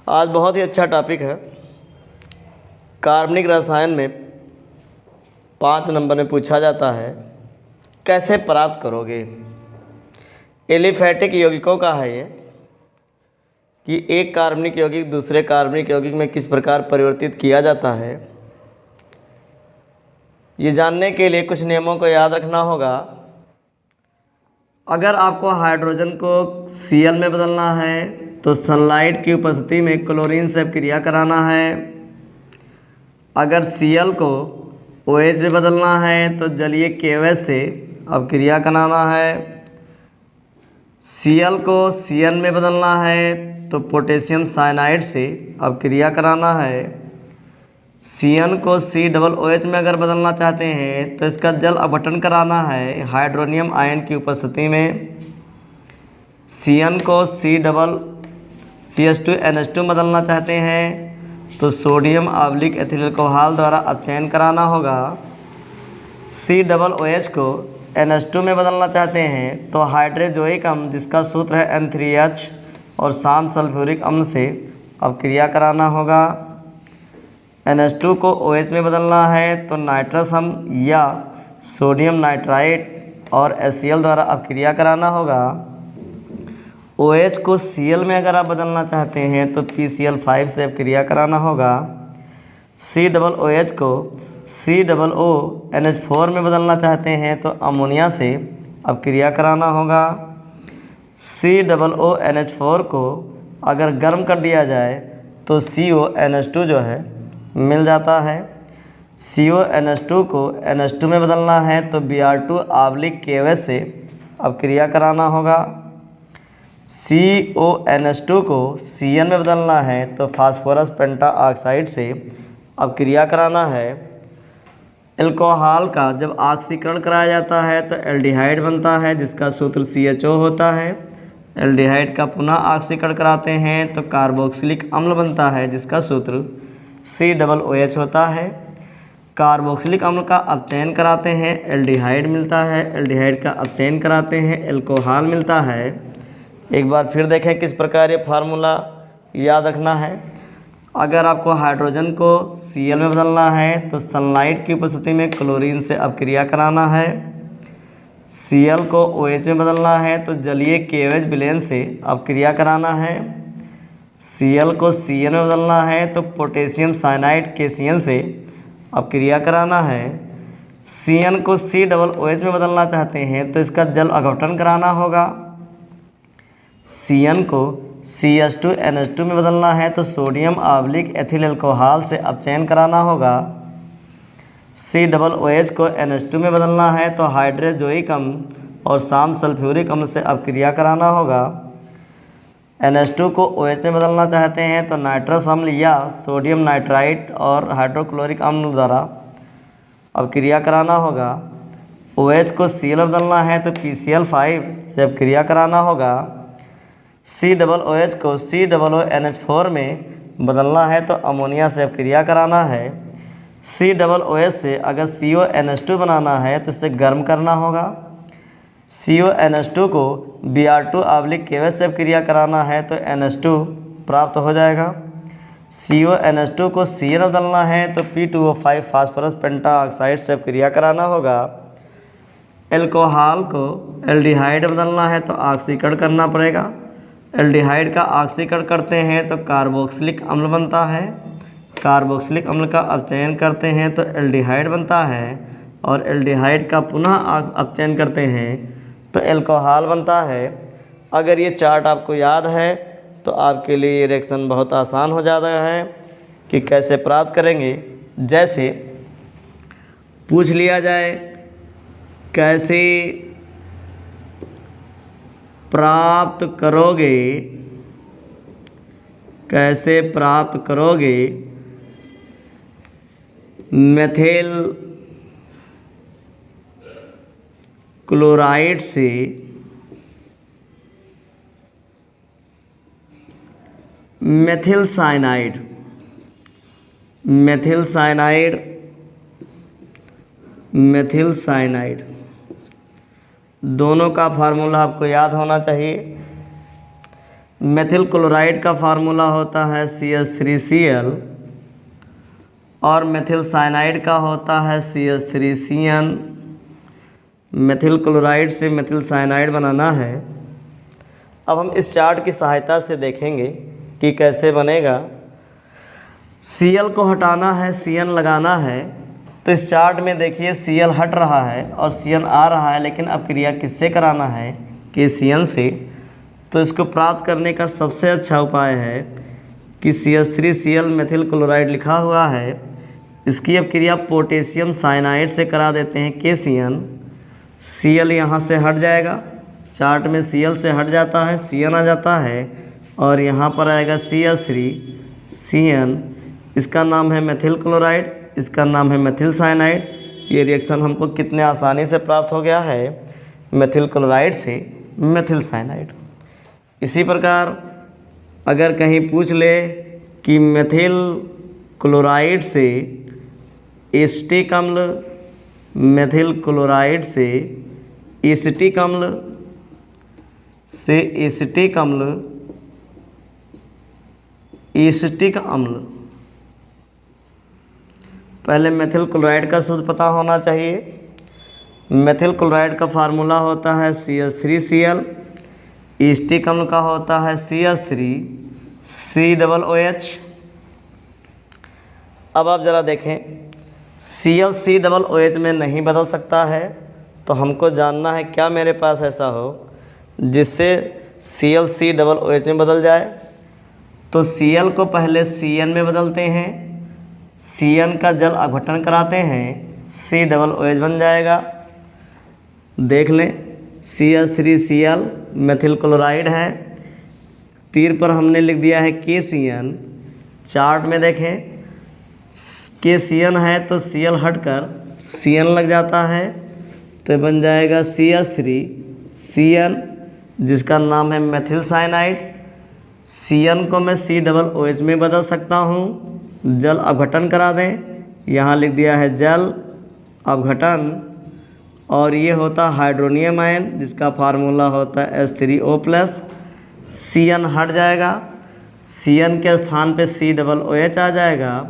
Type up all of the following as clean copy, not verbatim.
आज बहुत ही अच्छा टॉपिक है। कार्बनिक रसायन में 5 नंबर में पूछा जाता है, कैसे प्राप्त करोगे। एलिफैटिक यौगिकों का है ये कि एक कार्बनिक यौगिक दूसरे कार्बनिक यौगिक में किस प्रकार परिवर्तित किया जाता है। ये जानने के लिए कुछ नियमों को याद रखना होगा। अगर आपको हाइड्रोजन को Cl में बदलना है तो सनलाइट की उपस्थिति में क्लोरीन से क्रिया कराना है। अगर Cl को OH में बदलना है तो जलीय केवच से अब क्रिया कराना है। Cl को Cn में बदलना है तो पोटेशियम साइनाइड से अब क्रिया कराना है। Cn को COOH में अगर बदलना चाहते हैं तो इसका जल अपघटन कराना है हाइड्रोनियम आयन की उपस्थिति में। Cn को CH2NH2 में बदलना चाहते हैं तो सोडियम आव्लिक एथिल अल्कोहल द्वारा अपचयन कराना होगा। COOH को NH2 में बदलना चाहते हैं तो हाइड्रोजोइक अम्ल जिसका सूत्र है N3H और शांत सल्फ्यूरिक अम्ल से अब क्रिया कराना होगा। NH2 को OH में बदलना है तो नाइट्रस अम्ल या सोडियम नाइट्राइट और HCl द्वारा अब क्रिया कराना होगा। OH को Cl में अगर आप बदलना चाहते हैं तो PCl5 से अब क्रिया कराना होगा। COOH को COONH4 में बदलना चाहते हैं तो अमोनिया से अब क्रिया कराना होगा। COONH4 को अगर गर्म कर दिया जाए तो CONH2 जो है मिल जाता है। CONH2 को NH2 में बदलना है तो Br2 आव्लिक केवच से अब क्रिया कराना होगा। CONH2 को Cn में बदलना है तो फास्फोरस पेंटा ऑक्साइड से अब क्रिया कराना है। अल्कोहल का जब ऑक्सीकरण कराया जाता है तो एल्डिहाइड बनता है जिसका सूत्र CHO होता है। एल्डिहाइड का पुनः ऑक्सीकरण कराते हैं तो कार्बोक्सिलिक अम्ल बनता है जिसका सूत्र COOH होता है। कार्बोक्सिलिक अम्ल का अपचयन कराते हैं एल्डिहाइड मिलता है। एल्डिहाइड का अपचयन कराते हैं अल्कोहल मिलता है। एक बार फिर देखें किस प्रकार ये फार्मूला याद रखना है। अगर आपको हाइड्रोजन को Cl में बदलना है तो सनलाइट की उपस्थिति में क्लोरीन से अब क्रिया कराना है। Cl को OH में बदलना है तो जलीय केवच विलयन से अब क्रिया कराना है। Cl को Cn में बदलना है तो पोटेशियम साइनाइड KCN से अब क्रिया कराना है। Cn को COOH में बदलना चाहते हैं तो इसका जल अपघटन कराना होगा। Cn को CH2NH2 में बदलना है तो सोडियम आव्लिक एथिल अल्कोहल से अपचयन कराना होगा। COOH को NH2 में बदलना है तो हाइड्रोजोइक अम्ल और शांत सल्फ्यूरिक अम्ल से अब क्रिया कराना होगा। NH2 को OH में बदलना चाहते हैं तो नाइट्रस अम्ल या सोडियम नाइट्राइट और हाइड्रोक्लोरिक अम्ल द्वारा अब क्रिया कराना होगा। OH को Cl में बदलना है तो PCl5 से अब क्रिया कराना होगा। COOH को COONH4 में बदलना है तो अमोनिया से अब क्रिया कराना है। COOH से अगर CONH2 बनाना है तो इसे गर्म करना होगा। CONH2 को Br2 आव्लिक केवच से अब क्रिया कराना है तो NH2 प्राप्त हो जाएगा। CONH2 को Cl में बदलना है तो P2O5 फास्फोरस पेंटा ऑक्साइड से अब क्रिया कराना होगा। अल्कोहल को एल्डिहाइड बदलना है तो ऑक्सीकरण करना पड़ेगा। एल्डिहाइड का ऑक्सीकरण करते हैं तो कार्बोक्सिलिक अम्ल बनता है। कार्बोक्सिलिक अम्ल का अपचयन करते हैं तो एल्डिहाइड बनता है और एल्डिहाइड का पुनः अपचयन करते हैं तो अल्कोहल बनता है। अगर ये चार्ट आपको याद है तो आपके लिए ये रिएक्शन बहुत आसान हो जाता है कि कैसे प्राप्त करेंगे। जैसे पूछ लिया जाए कैसे प्राप्त करोगे, कैसे प्राप्त करोगे मेथिल क्लोराइड से methyl cyanide. Methyl cyanide methyl cyanide दोनों का फार्मूला आपको याद होना चाहिए। मेथिल क्लोराइड का फार्मूला होता है CH3Cl और मेथिल साइनाइड का होता है CH3CN। मेथिल क्लोराइड से मेथिल साइनाइड बनाना है। अब हम इस चार्ट की सहायता से देखेंगे कि कैसे बनेगा। Cl को हटाना है, CN लगाना है। तो इस चार्ट में देखिए Cl हट रहा है और CN आ रहा है, लेकिन अब क्रिया किससे कराना है? KCN से। तो इसको प्राप्त करने का सबसे अच्छा उपाय है कि CH3Cl मेथिल क्लोराइड लिखा हुआ है, इसकी अब क्रिया पोटेशियम साइनाइड से करा देते हैं KCN। Cl यहाँ से हट जाएगा, चार्ट में Cl से हट जाता है, CN आ जाता है और यहाँ पर आएगा CH3CN। इसका नाम है मेथिल क्लोराइड, इसका नाम है मेथिल साइनाइड। ये रिएक्शन हमको कितने आसानी से प्राप्त हो गया है, मेथिल क्लोराइड से मेथिल साइनाइड। इसी प्रकार अगर कहीं पूछ ले कि मेथिल क्लोराइड से एसिटिक अम्ल, मेथिल क्लोराइड से एसिटिक अम्ल एसिटिक अम्ल, पहले मेथिल क्लोराइड का सूत्र पता होना चाहिए। मेथिल क्लोराइड का फार्मूला होता है CH3Cl, एसिटिक अम्ल का होता है CH3COOH। अब आप ज़रा देखें, ClCOOH में नहीं बदल सकता है, तो हमको जानना है क्या मेरे पास ऐसा हो जिससे ClCOOH में बदल जाए। तो Cl को पहले Cn में बदलते हैं, Cn का जल अपघटन कराते हैं, COOH बन जाएगा। देख लें, CH3Cl मेथिल क्लोराइड है, तीर पर हमने लिख दिया है KCN। चार्ट में देखें KCN है तो Cl हटकर CN लग जाता है, तो बन जाएगा CH3CN जिसका नाम है मेथिल साइनाइड। Cn को मैं COOH में बदल सकता हूँ, जल अपघटन करा दें, यहाँ लिख दिया है जल अपघटन, और ये होता हाइड्रोनियम आयन जिसका फार्मूला होता है H3O+। Cn हट जाएगा, Cn के स्थान पे COOH आ जाएगा,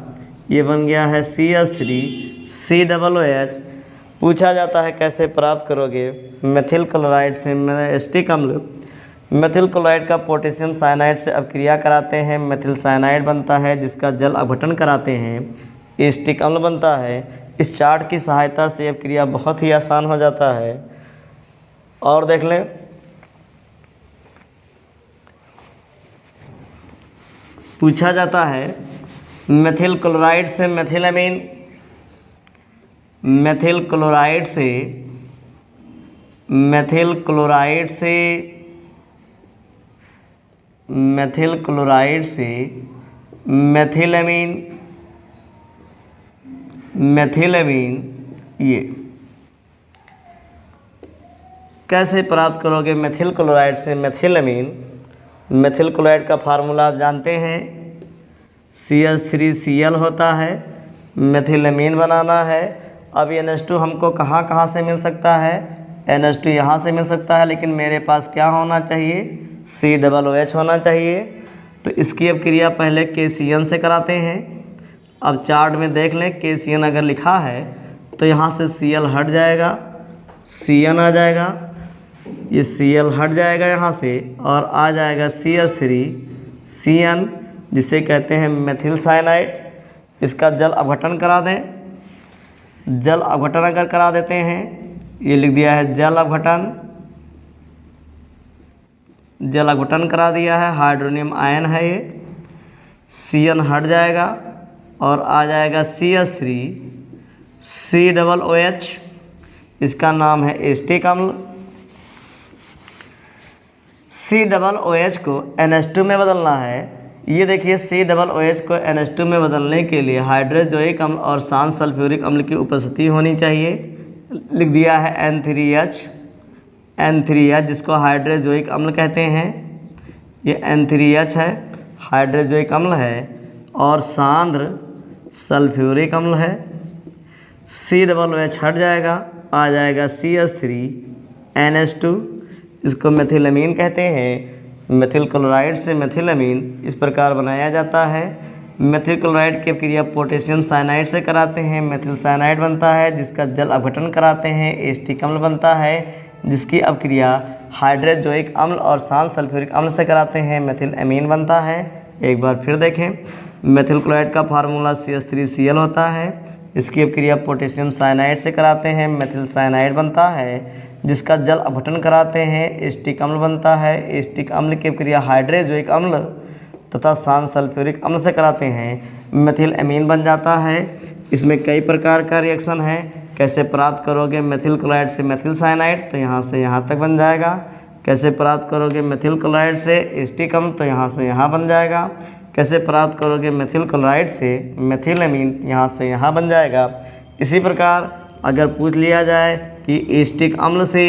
ये बन गया है CH3COOH। पूछा जाता है कैसे प्राप्त करोगे मेथिल क्लोराइड से एसिटिक अम्ल। मेथिल क्लोराइड का पोटेशियम साइनाइड से अब क्रिया कराते हैं, मेथिल साइनाइड बनता है जिसका जल अपघटन कराते हैं, एसिटिक अम्ल बनता है। इस चार्ट की सहायता से अब क्रिया बहुत ही आसान हो जाता है। और देख लें, पूछा जाता है मेथिल क्लोराइड से मेथिलअमीन, मेथिल क्लोराइड से मेथिलअमीन ये कैसे प्राप्त करोगे मेथिल क्लोराइड से मेथिलअमीन। मेथिल क्लोराइड का फार्मूला आप जानते हैं, CH3Cl होता है, मेथिलअमीन बनाना है। अब NH2 हमको कहाँ कहाँ से मिल सकता है? NH2 यहाँ से मिल सकता है, लेकिन मेरे पास क्या होना चाहिए? COOH होना चाहिए। तो इसकी अब क्रिया पहले KCN से कराते हैं। अब चार्ट में देख लें, KCN अगर लिखा है तो यहाँ से Cl हट जाएगा, CN आ जाएगा, ये Cl हट जाएगा यहाँ से और आ जाएगा CH3CN जिसे कहते हैं मेथिल साइनाइड। इसका जल अपघटन करा दें, जल अपघटन अगर करा देते हैं, ये लिख दिया है जल अपघटन, जल अपघटन करा दिया है, हाइड्रोनियम आयन है ये, CN हट जाएगा और आ जाएगा CH3COOH। इसका नाम है एसिटिक अम्ल। COOH को NH2 में बदलना है। ये देखिए, COOH को NH2 में बदलने के लिए हाइड्रोजोइक अम्ल और शांत सल्फ्यूरिक अम्ल की उपस्थिति होनी चाहिए। लिख दिया है N3H जिसको हाइड्रोजोइक अम्ल कहते हैं। ये N3H है, हाइड्रोजोइक अम्ल है, और सांद्र सल्फ्यूरिक अम्ल है। COOH हट जाएगा, आ जाएगा CH3NH2, इसको मेथिलअमीन कहते हैं। मेथिल क्लोराइड से मेथिलअमीन इस प्रकार बनाया जाता है। मेथिल क्लोराइड की अपक्रिया पोटेशियम साइनाइड से कराते हैं, मेथिल साइनाइड बनता है, जिसका जल अपघटन कराते हैं एसिटिक अम्ल बनता है, जिसकी अपक्रिया हाइड्रोजोइक अम्ल और शांत सल्फ्यूरिक अम्ल से कराते हैं, मेथिल अमीन बनता है। एक बार फिर देखें, मेथिल क्लोराइड का फार्मूला CH3Cl होता है, इसकी अपक्रिया पोटेशियम साइनाइड से कराते हैं, मेथिल साइनाइड बनता है, जिसका जल अपघटन कराते हैं एसिटिक अम्ल बनता है। एसिटिक अम्ल की अपक्रिया हाइड्रोजोइक अम्ल तथा शांत सल्फ्यूरिक अम्ल से कराते हैं, मेथिल अमीन बन जाता है। इसमें कई प्रकार का रिएक्शन है। कैसे प्राप्त करोगे मेथिल क्लोराइड से मेथिल साइनाइड, तो यहाँ से यहाँ तक बन जाएगा। कैसे प्राप्त करोगे मेथिल क्लोराइड से एसिटिक अम्ल, तो यहाँ से यहाँ बन जाएगा। कैसे प्राप्त करोगे मेथिल क्लोराइड से मेथिल अमीन, यहाँ से यहाँ बन जाएगा। इसी प्रकार अगर पूछ लिया जाए कि एसिटिक अम्ल से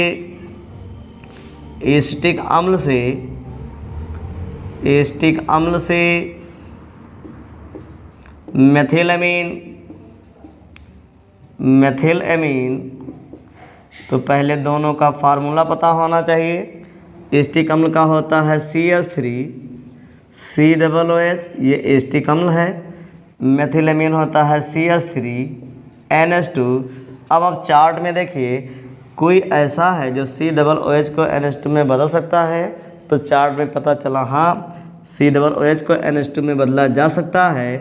मेथिल अमीन, तो पहले दोनों का फार्मूला पता होना चाहिए। एसिटिक अम्ल का होता है CH3COOH, ये एसिटिक अम्ल है। मेथिल अमीन होता है CH3NH2। अब आप चार्ट में देखिए, कोई ऐसा है जो COOH को NH2 में बदल सकता है, तो चार्ट में पता चला हाँ COOH को NH2 में बदला जा सकता है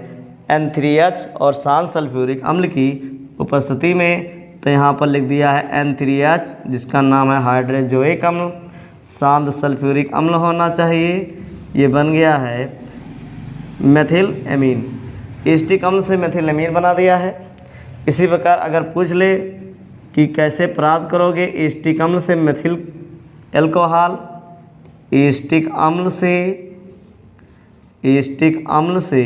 N3H और शांत सल्फ्यूरिक अम्ल की उपस्थिति में। तो यहाँ पर लिख दिया है N3H, जिसका नाम है हाइड्रोजोइक अम्ल, शांत सल्फ्यूरिक अम्ल होना चाहिए, ये बन गया है मेथिल अमीन। एसिटिक अम्ल से मेथिल अमीन बना दिया है। इसी प्रकार अगर पूछ ले कि कैसे प्राप्त करोगे एसिटिक अम्ल से मेथिल एल्कोहल, एसिटिक अम्ल से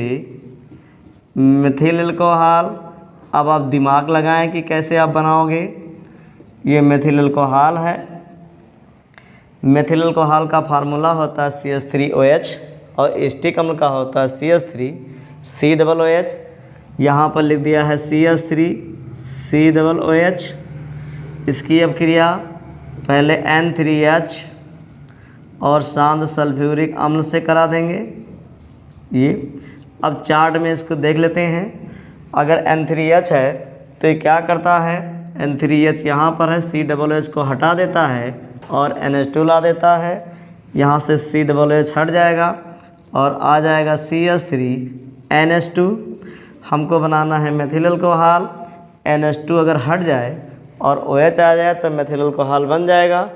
मेथिल एल्कोहल, अब आप दिमाग लगाएं कि कैसे आप बनाओगे। ये मेथिल एल्कोहल है। मेथिल एल्कोहल का फार्मूला होता है CH3OH और एसिटिक अम्ल का होता है CH3COOH। यहाँ पर लिख दिया है CH3COOH। इसकी अपक्रिया पहले N3H और शांत सल्फ्यूरिक अम्ल से करा देंगे। ये अब चार्ट में इसको देख लेते हैं। अगर N3H है तो ये क्या करता है, N3H यहाँ पर है, COOH को हटा देता है और NH2 ला देता है। यहाँ से COOH हट जाएगा और आ जाएगा CH3NH2। हमको बनाना है मेथिल अल्कोहल। NH2 अगर हट जाए और OH आ जाए तो मेथिल अल्कोहल बन जाएगा।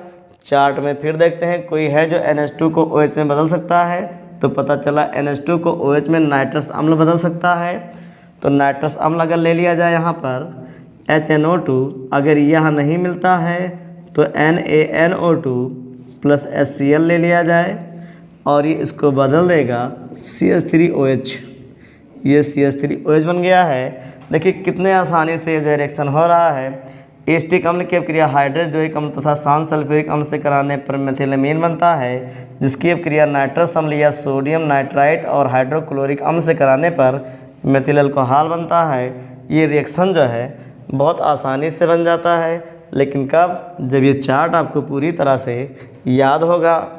चार्ट में फिर देखते हैं, कोई है जो NH2 को OH में बदल सकता है, तो पता चला NH2 को OH में नाइट्रस अम्ल बदल सकता है। तो नाइट्रस अम्ल अगर ले लिया जाए यहाँ पर HNO2, अगर यह नहीं मिलता है तो NaNO2 प्लस HCl ले लिया जाए और ये इसको बदल देगा CH3OH। ये CH3OH बन गया है। देखिए कितने आसानी से जो रिएक्शन हो रहा है। एसिटिक अम्ल की अपक्रिया हाइड्रोजोइक अम्ल तथा शांत सल्फ्यूरिक अम्ल से कराने पर मेथिल अमीन बनता है, जिसकी अपक्रिया नाइट्रस अम्ल या सोडियम नाइट्राइट और हाइड्रोक्लोरिक अम्ल से कराने पर मेथिल अल्कोहल बनता है। ये रिएक्शन जो है बहुत आसानी से बन जाता है, लेकिन कब, जब ये चार्ट आपको पूरी तरह से याद होगा।